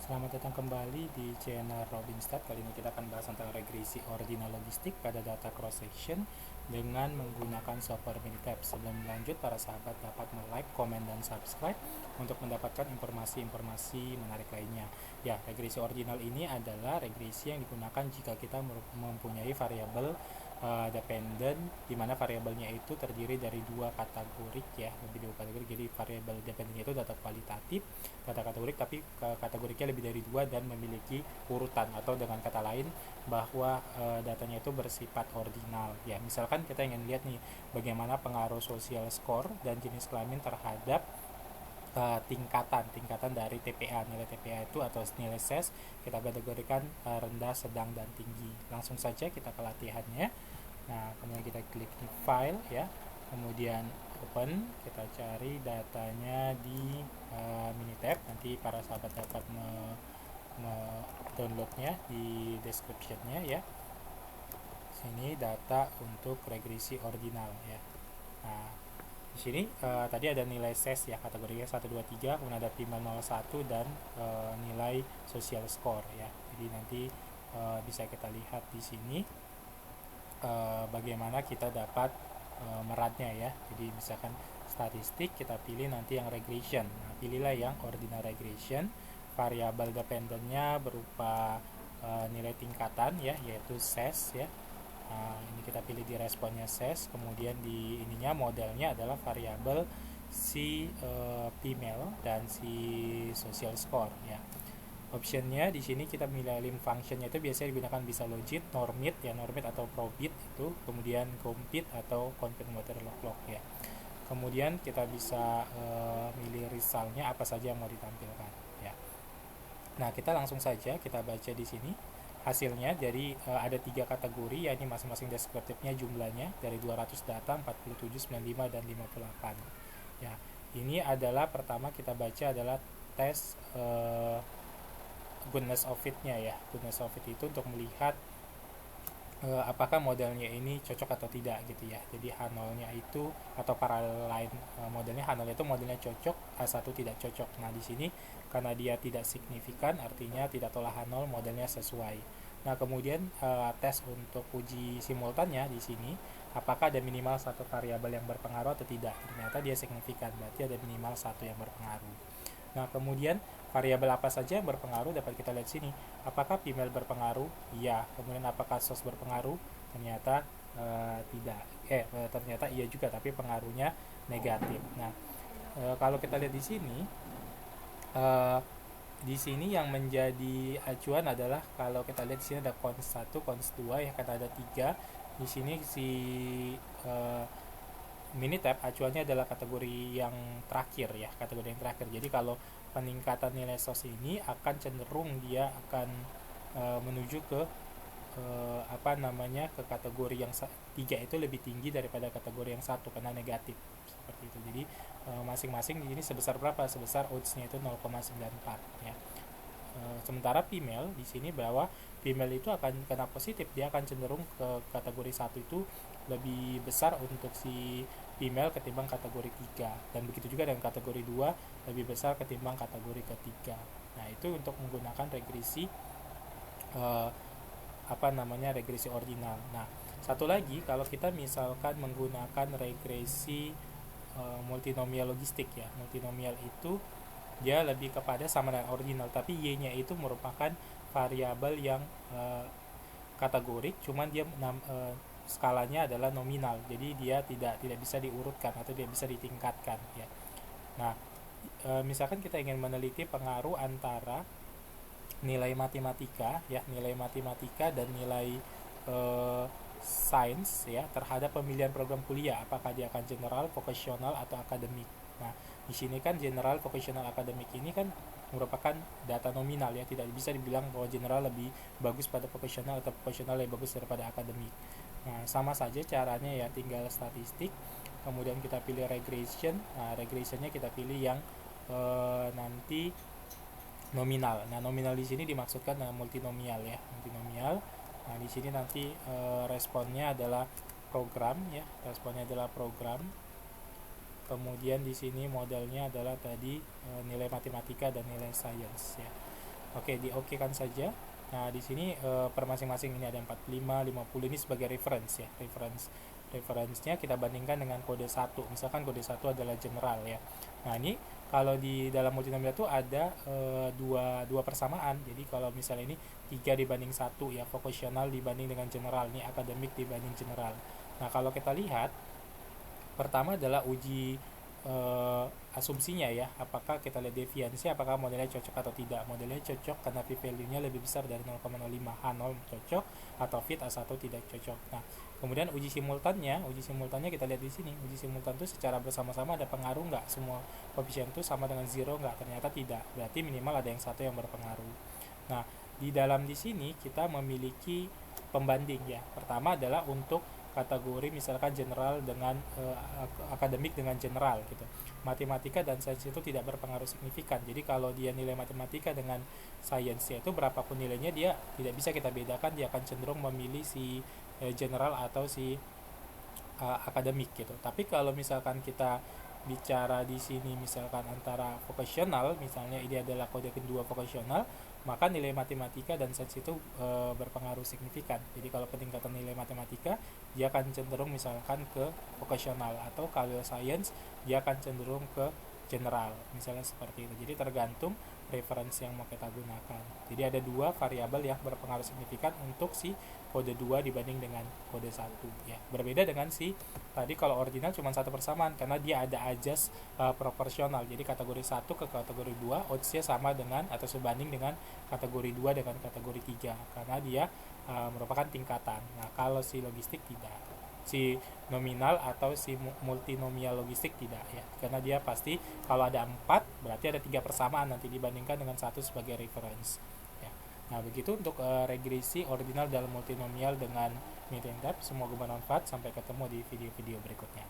Selamat datang kembali di channel Robinstat. Kali ini kita akan bahas tentang regresi ordinal logistik pada data cross section dengan menggunakan software Minitab. Sebelum lanjut, para sahabat dapat like, komen, dan subscribe untuk mendapatkan informasi-informasi menarik lainnya. Ya, regresi ordinal ini adalah regresi yang digunakan jika kita mempunyai variabel dependent, di mana variabelnya itu terdiri dari dua kategori ya, lebih dua kategori. Jadi variabel dependent itu data kualitatif, data kategorik, tapi kategorinya lebih dari dua dan memiliki urutan, atau dengan kata lain bahwa datanya itu bersifat ordinal ya. Misalkan kita ingin lihat nih bagaimana pengaruh social score dan jenis kelamin terhadap tingkatan dari TPA. Nilai TPA itu atau nilai SES kita kategorikan rendah, sedang, dan tinggi. Langsung saja kita ke latihannya. Nah, kemudian kita klik di file ya, kemudian open, kita cari datanya di Minitab. Nanti para sahabat dapat downloadnya di descriptionnya ya. Sini data untuk regresi ordinal ya. Nah, di sini tadi ada nilai SES ya, kategorinya 1, 2, 3, kemudian ada primal 01 dan nilai social score ya. Jadi nanti bisa kita lihat di sini bagaimana kita dapat meratnya ya. Jadi misalkan statistik, kita pilih nanti yang regression. Nah, pilihlah yang ordinal regression. Variabel dependentnya berupa nilai tingkatan ya, yaitu SES ya. Nah, ini kita pilih di responnya SES, kemudian di ininya modelnya adalah variabel si female dan si social score ya. Optionnya di sini kita milih lim functionnya itu biasanya digunakan bisa logit, normit ya, normit atau probit itu, kemudian compute atau confirmatory log ya. Kemudian kita bisa milih resultnya apa saja yang mau ditampilkan ya. Nah, kita langsung saja kita baca di sini hasilnya. Jadi ada 3 kategori, yakni masing-masing deskriptifnya jumlahnya dari 200 data 47, 95, dan 58 ya. Ini adalah pertama kita baca adalah tes goodness of fit-nya ya. Goodness of fit itu untuk melihat apakah modelnya ini cocok atau tidak gitu ya. Jadi H0-nya itu atau paralel lain modelnya, H0 itu modelnya cocok, H1 tidak cocok. Nah, di sini karena dia tidak signifikan, artinya tidak tolak H0, modelnya sesuai. Nah, kemudian tes untuk uji simultannya di sini, apakah ada minimal satu variabel yang berpengaruh atau tidak. Ternyata dia signifikan, berarti ada minimal satu yang berpengaruh. Nah, kemudian variabel apa saja yang berpengaruh dapat kita lihat sini. Apakah female berpengaruh? Iya. Kemudian apakah sos berpengaruh? Ternyata tidak. Ternyata iya juga, tapi pengaruhnya negatif. Nah, kalau kita lihat di sini yang menjadi acuan adalah kalau kita lihat di sini ada cons 1, cons 2 ya, kan ada 3. Di sini si Minitab acuannya adalah kategori yang terakhir ya, kategori yang terakhir. Jadi kalau peningkatan nilai SOS ini akan cenderung dia akan menuju ke ke kategori yang 3 itu lebih tinggi daripada kategori yang 1 karena negatif seperti itu. Jadi masing-masing di sini sebesar berapa? Sebesar odds-nya itu 0,94 ya. Sementara female di sini bahwa female itu akan kena positif, dia akan cenderung ke kategori 1 itu lebih besar untuk si female ketimbang kategori 3, dan begitu juga dengan kategori 2 lebih besar ketimbang kategori ketiga. Nah, itu untuk menggunakan regresi regresi ordinal. Nah, satu lagi kalau kita misalkan menggunakan regresi multinomial logistik ya. Multinomial itu dia lebih kepada sama dengan ordinal, tapi y-nya itu merupakan variabel yang kategorik, cuman dia skalanya adalah nominal. Jadi dia tidak bisa diurutkan atau tidak bisa ditingkatkan ya. Nah, misalkan kita ingin meneliti pengaruh antara nilai matematika ya, nilai matematika dan nilai sains ya terhadap pemilihan program kuliah, apakah dia akan general, vocational, atau akademik. Nah, di sini kan general, vocational, akademik ini kan merupakan data nominal ya, tidak bisa dibilang bahwa general lebih bagus pada vocational atau vocational lebih bagus daripada akademik. Nah, sama saja caranya ya, tinggal statistik, kemudian kita pilih regression. Nah, regressionnya kita pilih yang nanti nominal. Nah, nominal di sini dimaksudkan multinomial ya, multinomial. Nah, di sini nanti responnya adalah program ya, responnya adalah program. Kemudian di sini modelnya adalah tadi nilai matematika dan nilai sains ya. Oke, di oke kan saja. Nah, di sini per masing-masing ini ada 45, 50 ini sebagai reference ya. Reference-nya kita bandingkan dengan kode 1. Misalkan kode 1 adalah general ya. Nah, ini kalau di dalam multinomial itu ada dua persamaan. Jadi kalau misalnya ini 3 dibanding 1 ya, vocational dibanding dengan general, ini akademik dibanding general. Nah, kalau kita lihat pertama adalah uji asumsinya ya, apakah kita lihat deviansi, apakah modelnya cocok atau tidak. Modelnya cocok karena p-value-nya lebih besar dari 0,05, H0 cocok atau fit A1 tidak cocok. Nah, kemudian uji simultannya kita lihat di sini. Uji simultan itu secara bersama-sama ada pengaruh nggak, semua koefisien itu sama dengan zero nggak, ternyata tidak, berarti minimal ada yang satu yang berpengaruh. Nah, di sini kita memiliki pembanding ya. Pertama adalah untuk kategori misalkan general dengan akademik dengan general gitu. Matematika dan sains itu tidak berpengaruh signifikan. Jadi kalau dia nilai matematika dengan sains itu berapapun nilainya, dia tidak bisa kita bedakan, dia akan cenderung memilih si general atau si akademik gitu. Tapi kalau misalkan kita bicara di sini misalkan antara vocational, misalnya ini adalah kode kedua vocational, maka nilai matematika dan sains itu berpengaruh signifikan. Jadi kalau peningkatan nilai matematika, dia akan cenderung misalkan ke vocational, atau kalau sains dia akan cenderung ke general, misalnya seperti itu. Jadi tergantung referensi yang mau kita gunakan. Jadi ada dua variabel yang berpengaruh signifikan untuk si kode 2 dibanding dengan kode 1 ya. Berbeda dengan si tadi kalau ordinal cuma satu persamaan karena dia ada adjust proporsional. Jadi kategori 1 ke kategori 2 odds-nya sama dengan atau sebanding dengan kategori 2 dengan kategori 3 karena dia merupakan tingkatan. Nah, kalau si logistik tidak, si nominal atau si multinomial logistik tidak ya, karena dia pasti kalau ada 4 berarti ada 3 persamaan nanti dibandingkan dengan satu sebagai reference ya. Nah, begitu untuk regresi ordinal dalam multinomial dengan median type. Semoga bermanfaat. Sampai ketemu di video-video berikutnya.